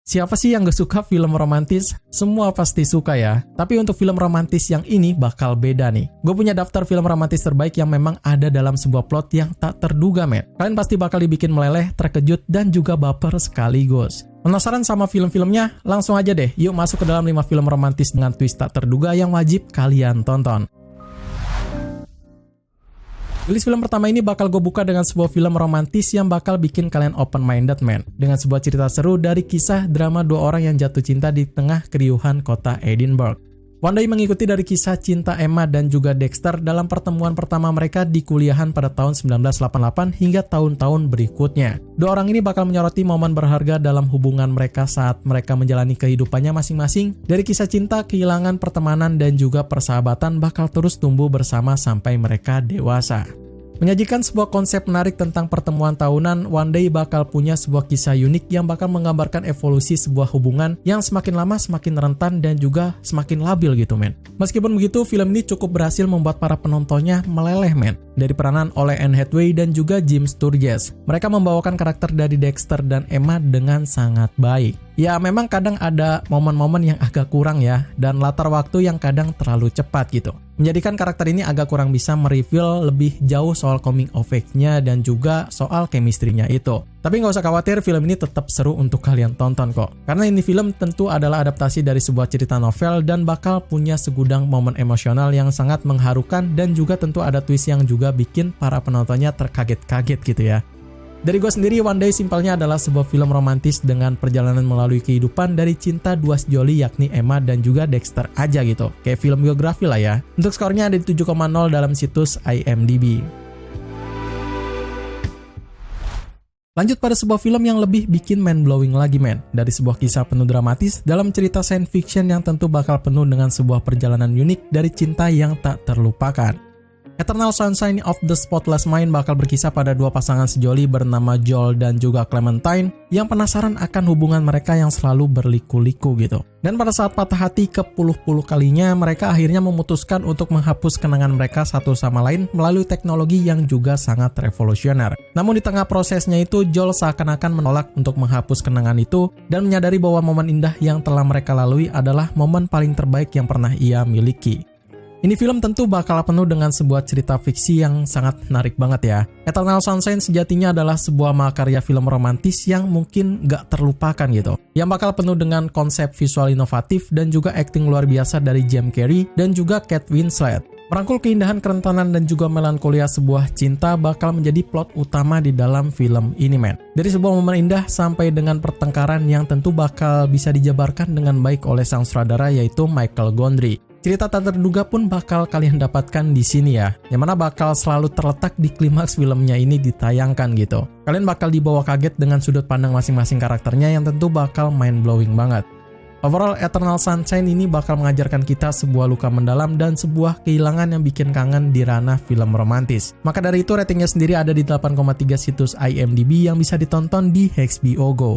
Siapa sih yang gak suka film romantis? Semua pasti suka ya. Tapi untuk film romantis yang ini bakal beda nih. Gue punya daftar film romantis terbaik yang memang ada dalam sebuah plot yang tak terduga, men. Kalian pasti bakal dibikin meleleh, terkejut, dan juga baper sekaligus. Penasaran sama film-filmnya? Langsung aja deh, yuk masuk ke dalam 5 film romantis dengan twist tak terduga yang wajib kalian tonton. List film pertama ini bakal gue buka dengan sebuah film romantis yang bakal bikin kalian open-minded, man. Dengan sebuah cerita seru dari kisah drama dua orang yang jatuh cinta di tengah keriuhan kota Edinburgh. One Day mengikuti dari kisah cinta Emma dan juga Dexter dalam pertemuan pertama mereka di kuliahan pada tahun 1988 hingga tahun-tahun berikutnya. Dua orang ini bakal menyoroti momen berharga dalam hubungan mereka saat mereka menjalani kehidupannya masing-masing. Dari kisah cinta, kehilangan pertemanan, dan juga persahabatan bakal terus tumbuh bersama sampai mereka dewasa. Menyajikan sebuah konsep menarik tentang pertemuan tahunan, One Day bakal punya sebuah kisah unik yang bakal menggambarkan evolusi sebuah hubungan yang semakin lama semakin rentan dan juga semakin labil gitu, men. Meskipun begitu, film ini cukup berhasil membuat para penontonnya meleleh, men. Dari peranan oleh Anne Hathaway dan juga Jim Sturgess. Mereka membawakan karakter dari Dexter dan Emma dengan sangat baik. Ya, memang kadang ada momen-momen yang agak kurang ya, dan latar waktu yang kadang terlalu cepat gitu. Menjadikan karakter ini agak kurang bisa mereveal lebih jauh soal coming of age-nya dan juga soal chemistry-nya itu. Tapi nggak usah khawatir, film ini tetap seru untuk kalian tonton kok. Karena ini film tentu adalah adaptasi dari sebuah cerita novel dan bakal punya segudang momen emosional yang sangat mengharukan dan juga tentu ada twist yang juga bikin para penontonnya terkaget-kaget gitu ya. Dari gue sendiri, One Day simpelnya adalah sebuah film romantis dengan perjalanan melalui kehidupan dari cinta dua sejoli yakni Emma dan juga Dexter aja gitu. Kayak film biografi lah ya. Untuk skornya ada di 7,0 dalam situs IMDb. Lanjut pada sebuah film yang lebih bikin mind-blowing lagi, men. Dari sebuah kisah penuh dramatis dalam cerita science fiction yang tentu bakal penuh dengan sebuah perjalanan unik dari cinta yang tak terlupakan. Eternal Sunshine of the Spotless Mind bakal berkisah pada dua pasangan sejoli bernama Joel dan juga Clementine yang penasaran akan hubungan mereka yang selalu berliku-liku gitu. Dan pada saat patah hati ke puluh-puluh kalinya, mereka akhirnya memutuskan untuk menghapus kenangan mereka satu sama lain melalui teknologi yang juga sangat revolusioner. Namun di tengah prosesnya itu, Joel seakan-akan menolak untuk menghapus kenangan itu dan menyadari bahwa momen indah yang telah mereka lalui adalah momen paling terbaik yang pernah ia miliki. Ini film tentu bakal penuh dengan sebuah cerita fiksi yang sangat menarik banget ya. Eternal Sunshine sejatinya adalah sebuah mahakarya film romantis yang mungkin gak terlupakan gitu. Yang bakal penuh dengan konsep visual inovatif dan juga akting luar biasa dari Jim Carrey dan juga Kate Winslet. Merangkul keindahan, kerentanan, dan juga melankolia sebuah cinta bakal menjadi plot utama di dalam film ini, men. Dari sebuah momen indah sampai dengan pertengkaran yang tentu bakal bisa dijabarkan dengan baik oleh sang sutradara yaitu Michael Gondry. Cerita tak terduga pun bakal kalian dapatkan di sini ya, yang mana bakal selalu terletak di klimaks filmnya ini ditayangkan gitu. Kalian bakal dibawa kaget dengan sudut pandang masing-masing karakternya yang tentu bakal mind-blowing banget. Overall, Eternal Sunshine ini bakal mengajarkan kita sebuah luka mendalam dan sebuah kehilangan yang bikin kangen di ranah film romantis. Maka dari itu ratingnya sendiri ada di 8,3 situs IMDb yang bisa ditonton di HBO Go.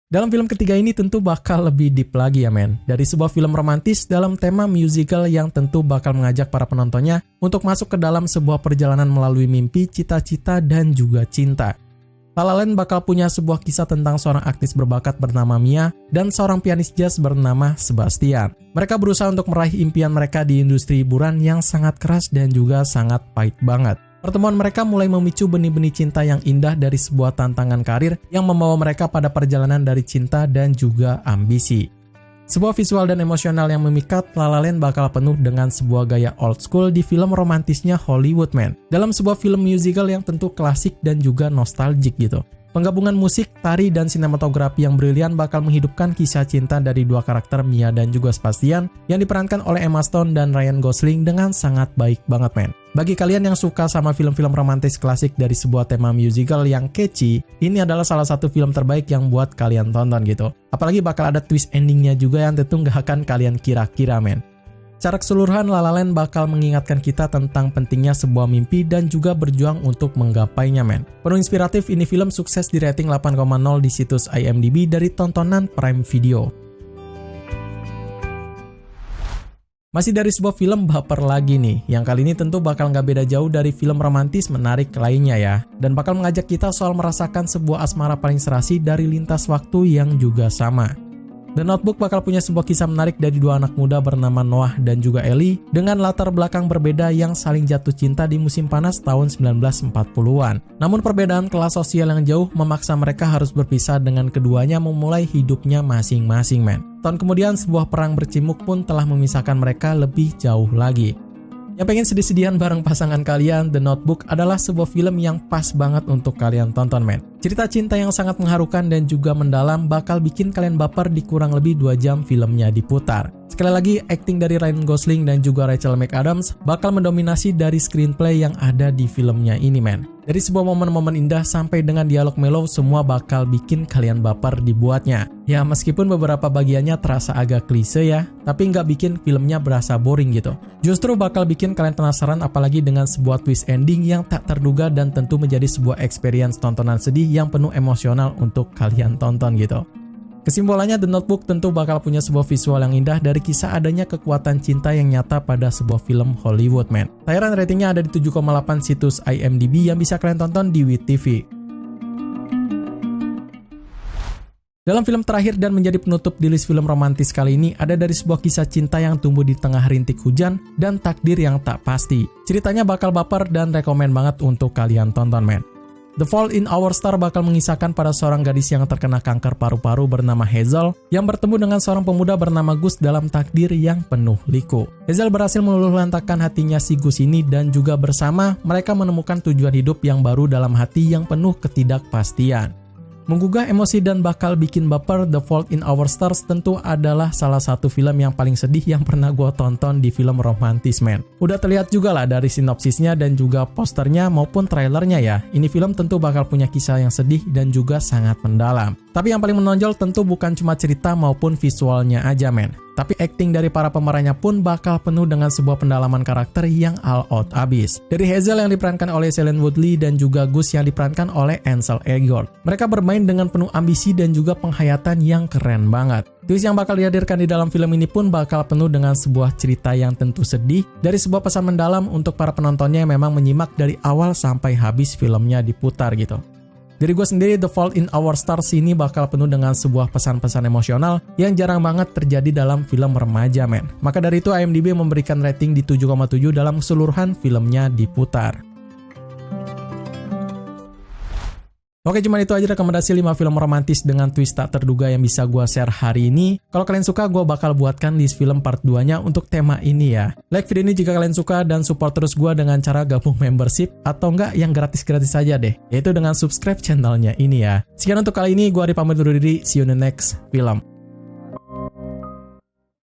Dalam film ketiga ini tentu bakal lebih deep lagi ya, men. Dari sebuah film romantis dalam tema musical yang tentu bakal mengajak para penontonnya untuk masuk ke dalam sebuah perjalanan melalui mimpi, cita-cita, dan juga cinta. La La Land bakal punya sebuah kisah tentang seorang aktris berbakat bernama Mia dan seorang pianis jazz bernama Sebastian. Mereka berusaha untuk meraih impian mereka di industri hiburan yang sangat keras dan juga sangat pahit banget. Pertemuan mereka mulai memicu benih-benih cinta yang indah dari sebuah tantangan karir yang membawa mereka pada perjalanan dari cinta dan juga ambisi. Sebuah visual dan emosional yang memikat, La La Land bakal penuh dengan sebuah gaya old school di film romantisnya Hollywood, man. Dalam sebuah film musical yang tentu klasik dan juga nostalgic gitu. Penggabungan musik, tari, dan sinematografi yang brilian bakal menghidupkan kisah cinta dari dua karakter Mia dan juga Sebastian yang diperankan oleh Emma Stone dan Ryan Gosling dengan sangat baik banget, men. Bagi kalian yang suka sama film-film romantis klasik dari sebuah tema musical yang catchy, ini adalah salah satu film terbaik yang buat kalian tonton gitu. Apalagi bakal ada twist endingnya juga yang tentu gak akan kalian kira-kira, men. Secara keseluruhan, La La Land bakal mengingatkan kita tentang pentingnya sebuah mimpi dan juga berjuang untuk menggapainya, men. Penuh inspiratif, ini film sukses di rating 8,0 di situs IMDb dari tontonan Prime Video. Masih dari sebuah film baper lagi nih, yang kali ini tentu bakal nggak beda jauh dari film romantis menarik lainnya ya, dan bakal mengajak kita soal merasakan sebuah asmara paling serasi dari lintas waktu yang juga sama. The Notebook bakal punya sebuah kisah menarik dari dua anak muda bernama Noah dan juga Ellie dengan latar belakang berbeda yang saling jatuh cinta di musim panas tahun 1940-an. Namun perbedaan kelas sosial yang jauh memaksa mereka harus berpisah dengan keduanya memulai hidupnya masing-masing, men. Tahun kemudian sebuah perang bercimuk pun telah memisahkan mereka lebih jauh lagi. Yang pengen sedih-sedihan bareng pasangan kalian, The Notebook adalah sebuah film yang pas banget untuk kalian tonton, men. Cerita cinta yang sangat mengharukan dan juga mendalam bakal bikin kalian baper di kurang lebih 2 jam filmnya diputar. Sekali lagi, akting dari Ryan Gosling dan juga Rachel McAdams bakal mendominasi dari screenplay yang ada di filmnya ini, men. Dari sebuah momen-momen indah sampai dengan dialog mellow, semua bakal bikin kalian baper dibuatnya. Ya, meskipun beberapa bagiannya terasa agak klise ya, tapi nggak bikin filmnya berasa boring gitu. Justru bakal bikin kalian penasaran apalagi dengan sebuah twist ending yang tak terduga dan tentu menjadi sebuah experience tontonan sedih yang penuh emosional untuk kalian tonton gitu. Kesimpulannya, The Notebook tentu bakal punya sebuah visual yang indah dari kisah adanya kekuatan cinta yang nyata pada sebuah film Hollywood, man. Tayaran ratingnya ada di 7,8 situs IMDb yang bisa kalian tonton di WIT TV. Dalam film terakhir dan menjadi penutup di list film romantis kali ini ada dari sebuah kisah cinta yang tumbuh di tengah rintik hujan dan takdir yang tak pasti. Ceritanya bakal baper dan rekomen banget untuk kalian tonton, man. The Fault in Our Stars bakal mengisahkan pada seorang gadis yang terkena kanker paru-paru bernama Hazel yang bertemu dengan seorang pemuda bernama Gus dalam takdir yang penuh liku. Hazel berhasil meluluhlantakkan hatinya si Gus ini dan juga bersama mereka menemukan tujuan hidup yang baru dalam hati yang penuh ketidakpastian. Menggugah emosi dan bakal bikin baper, The Fault in Our Stars tentu adalah salah satu film yang paling sedih yang pernah gue tonton di film romantis, man. Udah terlihat juga lah dari sinopsisnya dan juga posternya maupun trailernya ya. Ini film tentu bakal punya kisah yang sedih dan juga sangat mendalam. Tapi yang paling menonjol tentu bukan cuma cerita maupun visualnya aja, men. Tapi akting dari para pemerannya pun bakal penuh dengan sebuah pendalaman karakter yang all out abis. Dari Hazel yang diperankan oleh Shailene Woodley dan juga Gus yang diperankan oleh Ansel Elgort. Mereka bermain dengan penuh ambisi dan juga penghayatan yang keren banget. Twist yang bakal dihadirkan di dalam film ini pun bakal penuh dengan sebuah cerita yang tentu sedih dari sebuah pesan mendalam untuk para penontonnya yang memang menyimak dari awal sampai habis filmnya diputar gitu. Dari gue sendiri, The Fault in Our Stars ini bakal penuh dengan sebuah pesan-pesan emosional yang jarang banget terjadi dalam film remaja, men. Maka dari itu IMDb memberikan rating di 7,7 dalam keseluruhan filmnya diputar. Oke, cuman itu aja rekomendasi 5 film romantis dengan twist tak terduga yang bisa gue share hari ini. Kalau kalian suka, gue bakal buatkan list film part 2-nya untuk tema ini ya. Like video ini jika kalian suka dan support terus gue dengan cara gabung membership atau enggak yang gratis-gratis saja deh, yaitu dengan subscribe channelnya ini ya. Sekian untuk kali ini, gue Ari pamit undur diri, see you in the next film.